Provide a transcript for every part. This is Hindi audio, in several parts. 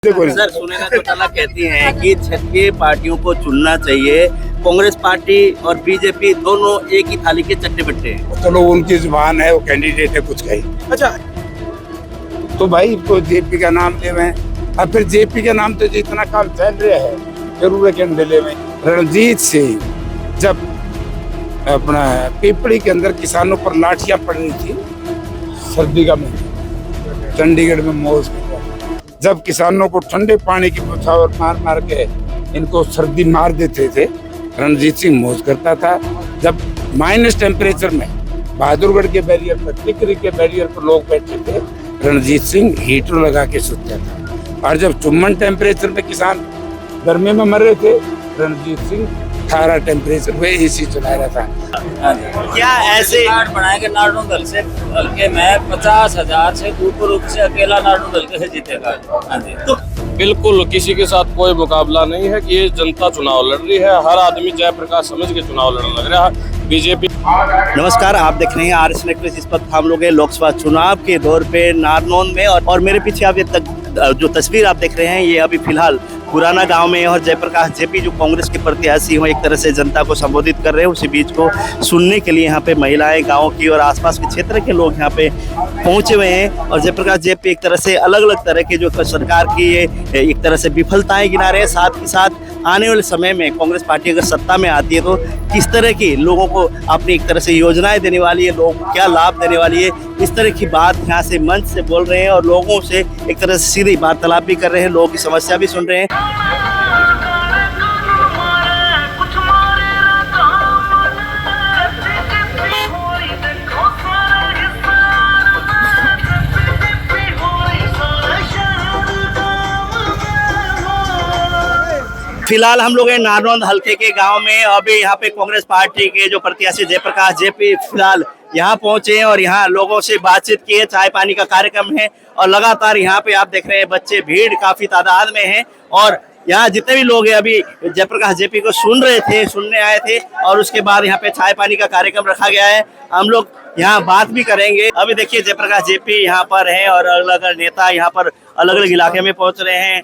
सर, सुनैना घोटाला कहती हैं कि क्षेत्रीय पार्टियों को चुनना चाहिए। कांग्रेस पार्टी और बीजेपी दोनों एक ही थाली के चट्टे बट्टे हैं। चलो उनकी जुबान है, वो कैंडिडेट है, कुछ कही। अच्छा, तो भाई तो जेपी का नाम ले रहे हैं, और फिर जेपी के नाम तो जितना काम चल रहा है जरूर कैंडिडेट में रणजीत सिंह जब अपना पिपड़ी के अंदर किसानों पर लाठियां पड़ रही थी सर्दी का महीना, चंडीगढ़ में मौज जब किसानों को ठंडे पानी की बौछार मार मार के इनको सर्दी मार देते थे, रणजीत सिंह मौज करता था। जब माइनस टेम्परेचर में बहादुरगढ़ के बैरियर पर, टिकरी के बैरियर पर लोग बैठे थे, रणजीत सिंह हीटर लगा के सोता था। और जब चुम्बन टेम्परेचर में किसान गर्मी में मर रहे थे, रणजीत सिंह 18 टेम्परेचर में एसी चला रहा था। क्या ऐसे कार्ड बनाएंगे नारायण दल से हल्के में 50,000 से ऊपर रूप से अकेला नारायण दल के जीतेगा। हाँ जी, तो बिल्कुल किसी के साथ कोई मुकाबला नहीं है कि ये जनता चुनाव लड़ रही है। हर आदमी जयप्रकाश समझ के चुनाव लड़ने लग रहा है। बीजेपी। नमस्कार, आप देख रहे हैं आरएस नेटवर्क। इस वक्त हम लोग हैं लोकसभा चुनाव के दौर पे नारनौंद में, और मेरे पीछे आप जो तस्वीर आप देख रहे हैं, ये अभी फिलहाल पुराना गांव में, और जयप्रकाश जेपी जो कांग्रेस के प्रत्याशी हैं एक तरह से जनता को संबोधित कर रहे हैं। उसी बीच को सुनने के लिए यहाँ पे महिलाएं, गांव की और आसपास के क्षेत्र के लोग यहाँ पे पहुंचे हुए हैं। और जयप्रकाश जेपी एक तरह से अलग अलग तरह के जो सरकार की ये एक तरह से विफलताएं गिना रहे हैं। साथ ही साथ आने वाले समय में कांग्रेस पार्टी अगर सत्ता में आती है तो किस तरह की लोगों को अपनी एक तरह से योजनाएं देने वाली है, लोगों को क्या लाभ देने वाली है, इस तरह की बात यहाँ से मंच से बोल रहे हैं। और लोगों से एक तरह से सीधी वार्तालाप भी कर रहे हैं, लोगों की समस्या भी सुन रहे हैं। फिलहाल हम लोग हैं नारनौंद हल्के के गांव में। अभी यहाँ पे कांग्रेस पार्टी के जो प्रत्याशी जयप्रकाश जेपी फिलहाल यहाँ पहुंचे हैं और यहाँ लोगों से बातचीत की है। चाय पानी का कार्यक्रम है और लगातार यहाँ पे आप देख रहे हैं बच्चे, भीड़ काफी तादाद में है। और यहाँ जितने भी लोग हैं अभी जयप्रकाश जेपी को सुनने आए थे, और उसके बाद यहाँ पे चाय पानी का कार्यक्रम रखा गया है। हम लोग यहाँ बात भी करेंगे। अभी देखिए जयप्रकाश जेपी यहाँ पर है और अलग अलग नेता यहाँ पर अलग अलग इलाके में पहुंच रहे हैं।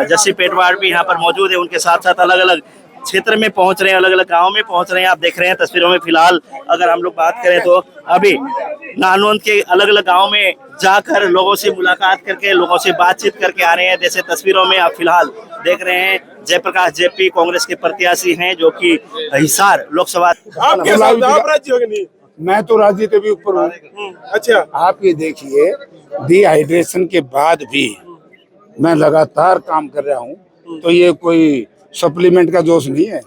जस्सी पेटवाड़ भी यहाँ पर मौजूद है, उनके साथ साथ अलग अलग क्षेत्र में पहुंच रहे हैं, अलग अलग गांव में पहुंच रहे हैं। आप देख रहे हैं तस्वीरों में। फिलहाल अगर हम लोग बात करें तो अभी नारनौंद के अलग अलग गांव में जाकर लोगों से मुलाकात करके, लोगों से बातचीत करके आ रहे हैं। जैसे तस्वीरों में आप फिलहाल देख रहे हैं जयप्रकाश जेपी कांग्रेस के प्रत्याशी हैं, जो कि हिसार लोकसभा। मैं तो राज्य के भी ऊपर हूँ। अच्छा, आप ये देखिए, डिहाइड्रेशन के बाद भी मैं लगातार काम कर रहा हूँ, तो ये कोई सप्लीमेंट का जोश नहीं है,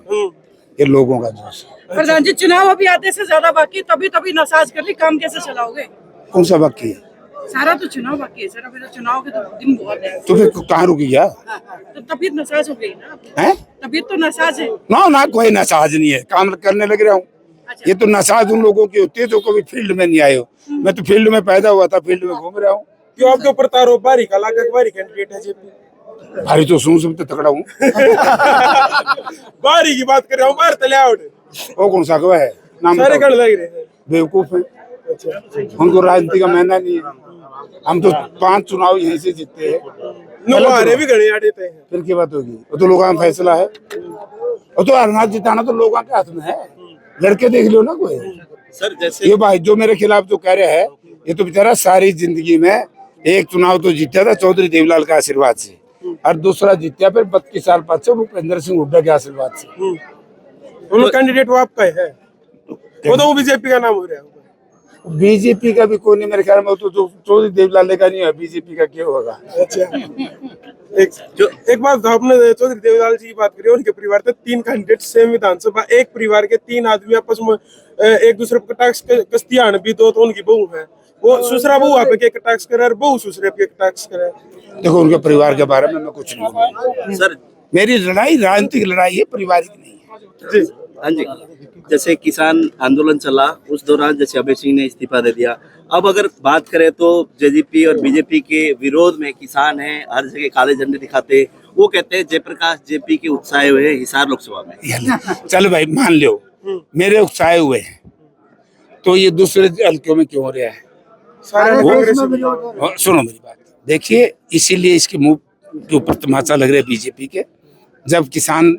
ये लोगों का जोश है। प्रधान जी, चुनाव अभी आधे से ज्यादा बाकी, तभी नसाज कर रही, काम कैसे चलाओगे? कौन सा बाकी है? सारा तो चुनाव बाकी है सर, अभी तो चुनाव के तो दिन बहुत है। तो फिर कहाँ रुकी गया? तो तबीयत नसाज हो गई ना? हैं? तबीयत तो नसाज है ना कोई नसाज नहीं है, काम करने लग रहा हूँ। ये तो नसाज उन लोगों की होती है जो कभी फील्ड में नहीं आए हो। मैं तो फील्ड में पैदा हुआ था, फील्ड में घूम रहा हूँ। क्यों आपके ऊपर तारो बारी का लागा बारी कैंडिडेट है जेपी? भारी तो सुन तो तगड़ा हूँ। बारी की बात कर रहा हूँ, बाहर तले आउट। वो कौन सा कवा है? नाम सारे बताओ। गण लग रहे हैं। बेवकूफ है, उनको राजनीति का महंगा नहीं है। हम तो 5 चुनाव यहीं से जीतते हैं। नुहारे भी गणे आड़े हैं। फिर की बात होगी, वो तो लोगों का फैसला है। वो तो अनाज जिताना तो लोगों के हाथ में है। लड़के देख लो ना कोई। सर जैसे ये भाई जो मेरे खिलाफ जो कह रहे हैं, ये तो बेचारा सारी जिंदगी में एक चुनाव तो जीता था चौधरी देवलाल के आशीर्वाद से, और दूसरा जीता फिर 32 साल बाद से भूपेंद्र सिंह हुड्डा के आशीर्वाद से। उन कैंडिडेट वो आपका है, वो तो बीजेपी का नाम हो रहा है। बीजेपी का भी कोई नहीं मेरे ख्याल में, तो चौधरी देवलाल का नहीं है, बीजेपी का क्या होगा? अच्छा, एक बात आपने चौधरी देवलाल जी की बात करी, उनके परिवार के 3 कैंडिडेट सेम विधानसभा, एक परिवार के 3 आदमी आपस में एक दूसरे पर टैक्स कस्तियान भी दो, तो उनकी बहू है, वो सुसरा बहू आप एक टैक्स करे और बहू सुसरे पे एक टैक्स करे। देखो उनके परिवार के बारे में मैं कुछ नहीं बोलूंगा। सर, मेरी लड़ाई राजनीतिक लड़ाई है, पारिवारिक नहीं है। जी हाँ जी, जैसे किसान आंदोलन चला उस दौरान जैसे अभय सिंह ने इस्तीफा दे दिया। अब अगर बात करें तो जेजेपी और बीजेपी के विरोध में किसान हैं, हर जगह काले झंडे दिखाते। वो कहते हैं जयप्रकाश जेपी के उत्साह हुए हिसार लोकसभा में। चलो भाई मान लो मेरे उत्साह हुए हैं, तो ये दूसरे हल्कों में क्यों हो रहा है? सारे सुनो मेरी बात, देखिए इसीलिए इसकी मुंह के ऊपर तमाचा लग रहा है बीजेपी के। जब किसान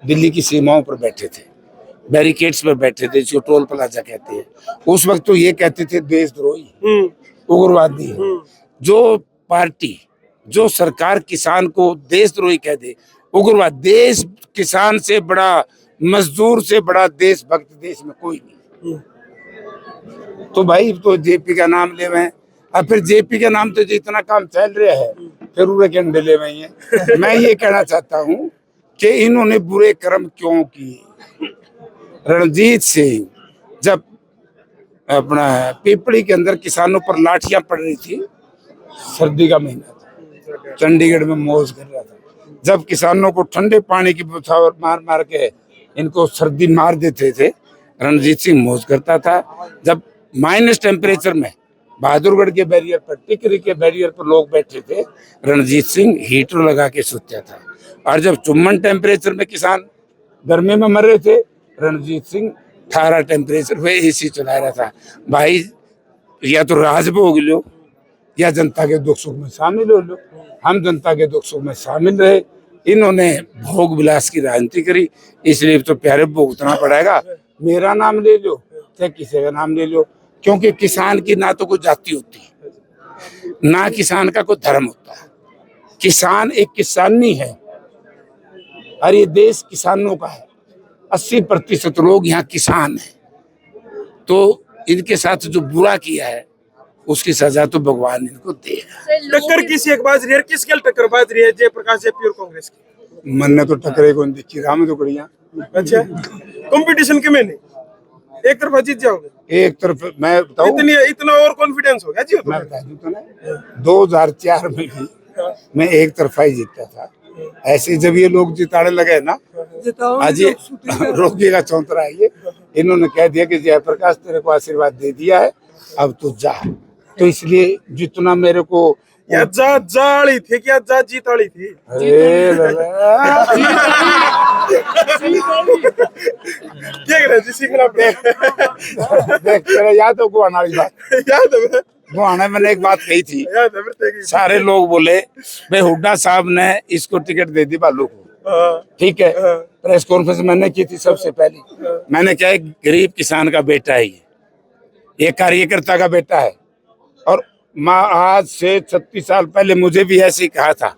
दिल्ली की सीमाओं पर बैठे थे, बैरिकेड्स पर बैठे थे, जो टोल प्लाजा कहते हैं, उस वक्त तो ये कहते थे देशद्रोही, उग्रवादी है। जो पार्टी, जो सरकार किसान को देशद्रोही कह दे, उग्रवाद, देश किसान से बड़ा, मजदूर से बड़ा देशभक्त देश में कोई नहीं। तो भाई तो जेपी का नाम ले रहे, और फिर जेपी के नाम तो जितना काम चल रहा है फिर उड़े के अंडे ले रही है। मैं ये कहना चाहता हूँ कि इन्होंने बुरे कर्म क्यों किए। रणजीत सिंह जब अपना पिपड़ी के अंदर किसानों पर लाठियां पड़ रही थी, सर्दी का महीना था, चंडीगढ़ में मौज कर रहा था, जब किसानों को ठंडे पानी की बौछार मार मार के इनको सर्दी मार देते थे, रणजीत सिंह मौज करता था। जब माइनस टेम्परेचर में बहादुरगढ़ के बैरियर पर, टिकरी के बैरियर पर लोग बैठे थे, रणजीत सिंह हीटर लगा के सोता था। और जब चुम्बन टेम्परेचर में किसान गर्मी में मर रहे थे, रणजीत सिंह 18 टेम्परेचर पे एसी चला रहा था। भाई या तो राजभोग लो या जनता के दुख सुख में शामिल हो लो। हम जनता के दुख सुख में शामिल रहे, इन्होंने भोग विलास की राजनीति करी, इसलिए तो प्यारे भुगतना पड़ेगा। मेरा नाम ले लो चाहे किसी का नाम ले लो, क्योंकि किसान की ना तो कोई जाति होती ना किसान का कोई धर्म होता है। किसान एक किसानी है और ये देश किसानों का है। 80% लोग यहाँ किसान हैं। तो इनके साथ जो बुरा किया है उसकी सजा तो भगवान इनको देगा। टक्कर किसी एक बाज रही है, किस गल टक्कर बाज रही है जयप्रकाश जेपी और कांग्रेस की? मन ने तो टकरे को नहीं दिखी, राम तो कड़िया। अच्छा, कंपटीशन के में नहीं, एक तरफा जीत जाओगे? एक तरफ मैं बताऊं, इतना और कॉन्फिडेंस हो गया जी? मैं बता दूं तो ना, 2004 में भी मैं एक तरफा ही जीतता था। ऐसे जब ये लोग जिताने लगे ना, आज ये रोकेगा चौंतरा है ये, इन्होंने कह दिया कि जयप्रकाश तेरे को आशीर्वाद दे दिया है, अब तू जा। तो इसलिए जितना मेरे को या जाली थी क्या जीत वाली थी? देख याद हो गुआना वाली बात? याद है, गुआना मैंने एक बात कही थी, याद है। सारे लोग बोले भाई हुड्डा साहब ने इसको टिकट दे दी बालू को, ठीक है। प्रेस कॉन्फ्रेंस मैंने की थी सबसे पहले, मैंने क्या, गरीब किसान का बेटा है ये कार्यकर्ता का बेटा है। और माँ आज से 36 साल पहले मुझे भी ऐसे ही कहा था,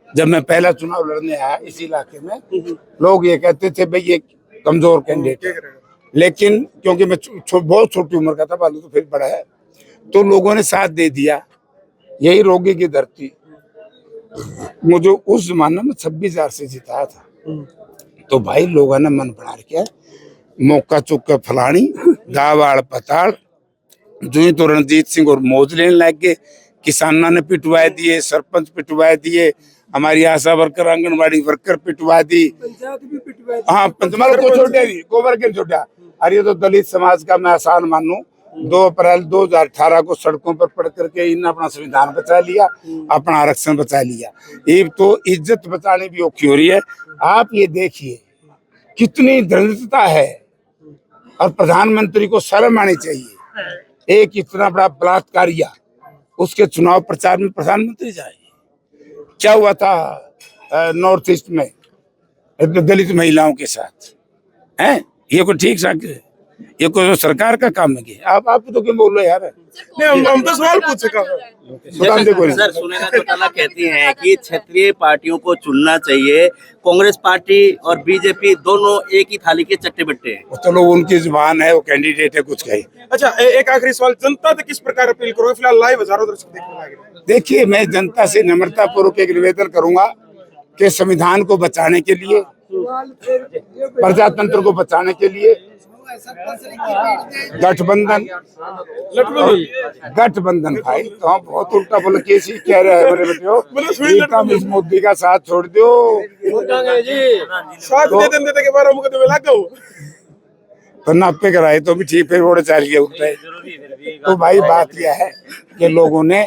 जब मैं पहला चुनाव लड़ने आया इसी इलाके में, लोग ये कहते थे भाई ये कमजोर कैंडिडेट है, लेकिन क्योंकि मैं बहुत छोटी उम्र का था, बालू तो फिर बड़ा है, तो लोगों ने साथ दे दिया। यही रोगी की धरती मुझे उस जमाने में 26,000 से जिताया था। तो भाई लोगों ने मन बना रखा, मौका चुक के फलानी दावाड़ पताड़, जो ही तो रणजीत सिंह और मौज लेने लग गए। किसानों ने पिटवा दिए, सरपंच पिटवा दिए, हमारी आशा वर्कर, आंगनबाड़ी वर्कर पिटवा दी, हाँ पंचमल को छोटा दी, गोबर के छोटा। अरे ये तो दलित समाज का मैं आसान मानूं, 2 अप्रैल 2018 को सड़कों पर पड़ करके इन अपना संविधान बचा लिया, अपना आरक्षण बचा लिया। ये तो इज्जत बचाने भी औखी हो रही है। आप ये देखिए कितनी दृढ़ता है, और प्रधानमंत्री को शर्म आनी चाहिए। एक इतना बड़ा बलात्कारिया, उसके चुनाव प्रचार में प्रधानमंत्री जाए। क्या हुआ था नॉर्थ ईस्ट में दलित महिलाओं के साथ, हैं? ये कोई ठीक सा, ये कोई सरकार का काम है? आप तो क्यों बोल रहे यार? नहीं, हम तो सवाल पूछ सका। सर सुनैना चौटाला कहती हैं कि क्षेत्रीय पार्टियों को चुनना चाहिए, कांग्रेस पार्टी और बीजेपी दोनों एक ही थाली के चट्टे बट्टे हैं। चलो उनकी जुबान है, वो कैंडिडेट है, कुछ कहे। अच्छा, एक आखिरी सवाल, जनता से किस प्रकार अपील करोगे? फिलहाल लाइव हजारों दर्शक देखने लगे। देखिए, मैं जनता से नम्रता पूर्वक एक निवेदन करूंगा कि संविधान को बचाने के लिए, प्रजातंत्र को बचाने के लिए गठबंधन भाई, तो हम बहुत उल्टा बोले, कैसी कह रहे हैं मेरे बेटे, इस मोदी का साथ छोड़ दो, के बारे मुकदमे लगा तो नापे कराए तो भी ठीक, फिर वोट चाहिए उठता है। तो भाई बात यह है कि लोगों ने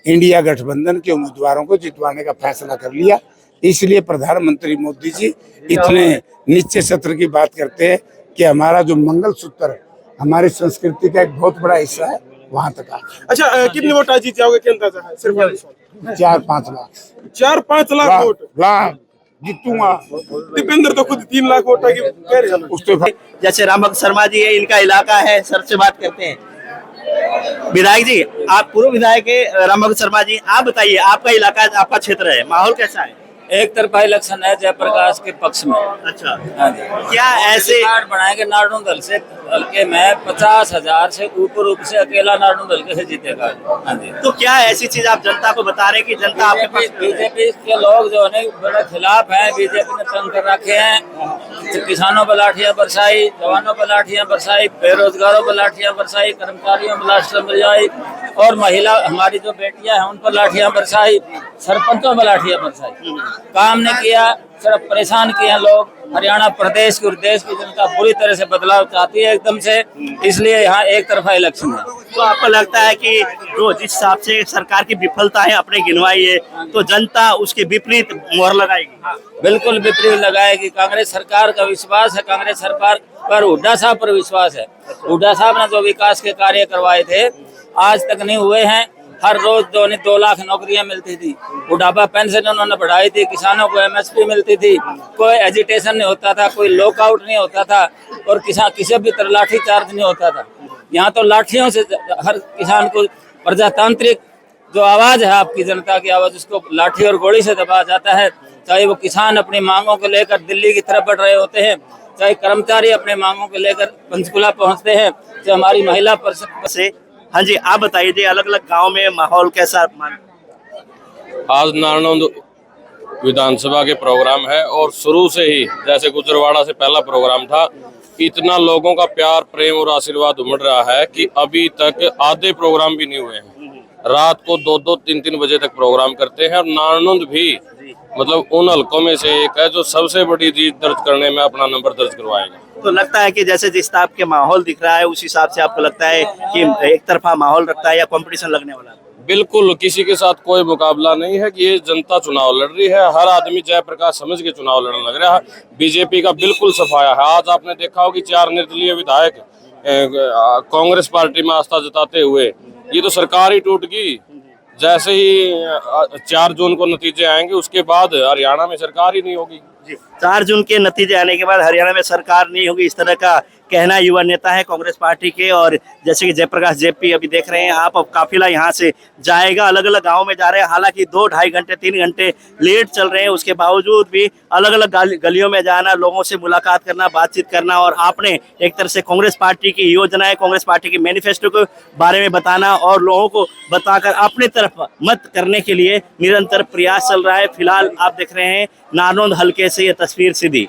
इंडिया गठबंधन के उम्मीदवारों को जितवाने का फैसला कर लिया, इसलिए प्रधानमंत्री मोदी जी इतने नीचे सत्र की बात करते हैं कि हमारा जो मंगलसूत्र हमारी संस्कृति का एक बहुत बड़ा हिस्सा है वहां तक आ गए। अच्छा कितनी वोट आज जीत जाओगे, क्या अंदाजा है सिर्फ वाले सवाल? 4-5 लाख 4-5 लाख वोट। लाख जीतूंगा। दीपेंद्र तो खुद 3 लाख वोट की कह रहे हैं। उसके बाद जैसे रामभक्त शर्मा जी है, इनका इलाका है, सर से बात करते हैं। विधायक जी, आप पूर्व विधायक है रामभक्त शर्मा जी, आप बताइए, आपका इलाका, आपका क्षेत्र है, माहौल कैसा है? एक तरफा इलेक्शन है जयप्रकाश के पक्ष में। अच्छा, हाँ जी। क्या ऐसे कार्ड बनाएंगे नारायण दल से, हल्के में 50,000 से ऊपर से अकेला नारायण दल के से जीतेगा। हाँ जी। तो क्या ऐसी चीज आप जनता को बता रहे हैं कि जनता आपके पास? बीजेपी के लोग जो है बड़े खिलाफ हैं, बीजेपी ने तंग कर रखे हैं। किसानों पर लाठियां बरसाई, जवानों पर लाठियां बरसाई, बेरोजगारों पर लाठियां बरसाई, कर्मचारियों पर लाठियां बरसाई, और महिला हमारी जो बेटियां हैं उन पर लाठियां बरसाई, सरपंचों पर लाठियां बरसाई। काम नहीं किया, सिर्फ परेशान किए लोग। हरियाणा प्रदेश की और देश की जनता बुरी तरह से बदलाव चाहती है एकदम से, इसलिए यहाँ एक तरफा इलेक्शन है। तो आपको लगता है कि जो जिस हिसाब से सरकार की विफलता है अपने गिनवाई है, तो जनता उसके विपरीत मोहर लगाएगी? बिल्कुल विपरीत लगाएगी। कांग्रेस सरकार का विश्वास है, कांग्रेस सरकार पर हुड्डा साहब पर विश्वास है। हुड्डा साहब ने जो विकास के कार्य करवाए थे आज तक नहीं हुए हैं। हर रोज 2 लाख नौकरियां मिलती थी, बुढ़ापा पेंशन उन्होंने बढ़ाई थी, किसानों को MSP मिलती थी, कोई एजिटेशन नहीं होता था, कोई लॉकआउट नहीं होता था, और किसान किसी भी तरह लाठी चार्ज नहीं होता था। यहाँ तो लाठियों से हर किसान को, प्रजातांत्रिक जो आवाज है आपकी जनता की आवाज, उसको लाठी और गोली से दबाया जाता है। चाहे वो किसान अपनी मांगों को लेकर दिल्ली की तरफ बढ़ रहे होते हैं, चाहे कर्मचारी अपने मांगों को लेकर पंचकुला पहुंचते हैं, चाहे हमारी महिला से। हाँ जी, आप बताइए जी, अलग अलग गांव में माहौल कैसा? आज नारायण विधानसभा के प्रोग्राम है, और शुरू से ही जैसे गुजरवाड़ा से पहला प्रोग्राम था, इतना लोगों का प्यार, प्रेम और आशीर्वाद उमड़ रहा है कि अभी तक आधे प्रोग्राम भी नहीं हुए हैं। रात को 2-2, 3-3 बजे तक प्रोग्राम करते हैं, और नारायण भी मतलब उन हल्कों में से एक है जो सबसे बड़ी जीत दर्ज करने में अपना नंबर दर्ज करवाएगा। तो लगता है कि जैसे जिस हिसाब के माहौल दिख रहा है उस हिसाब से आपको लगता है कि एक तरफा माहौल रखता है या कंपटीशन लगने वाला है? बिल्कुल, किसी के साथ कोई मुकाबला नहीं है कि ये जनता चुनाव लड़ रही है। हर आदमी जयप्रकाश समझ के चुनाव लड़ने लग रहा है। बीजेपी का बिल्कुल सफाया है। आज आपने देखा हो कि 4 निर्दलीय विधायक कांग्रेस पार्टी में आस्था जताते हुए, ये तो सरकार ही टूट गई। जैसे ही 4 जून को नतीजे आएंगे उसके बाद हरियाणा में सरकार ही नहीं होगी। 4 जून के नतीजे आने के बाद हरियाणा में सरकार नहीं होगी, इस तरह का कहना युवा नेता है कांग्रेस पार्टी के। और जैसे कि जयप्रकाश जेपी अभी देख रहे हैं आप, अब काफिला यहाँ से जाएगा, अलग अलग गांव में जा रहे हैं। हालांकि 2-2.5 घंटे 3 घंटे लेट चल रहे हैं, उसके बावजूद भी अलग अलग गलियों में जाना, लोगों से मुलाकात करना, बातचीत करना, और आपने एक तरह से कांग्रेस पार्टी की योजनाएं, कांग्रेस पार्टी की मैनिफेस्टो के बारे में बताना और लोगों को बताकर अपने तरफ मत करने के लिए निरंतर प्रयास चल रहा है। फिलहाल आप देख रहे हैं नारनौंद हल्के से ये तस्वीर सीधी।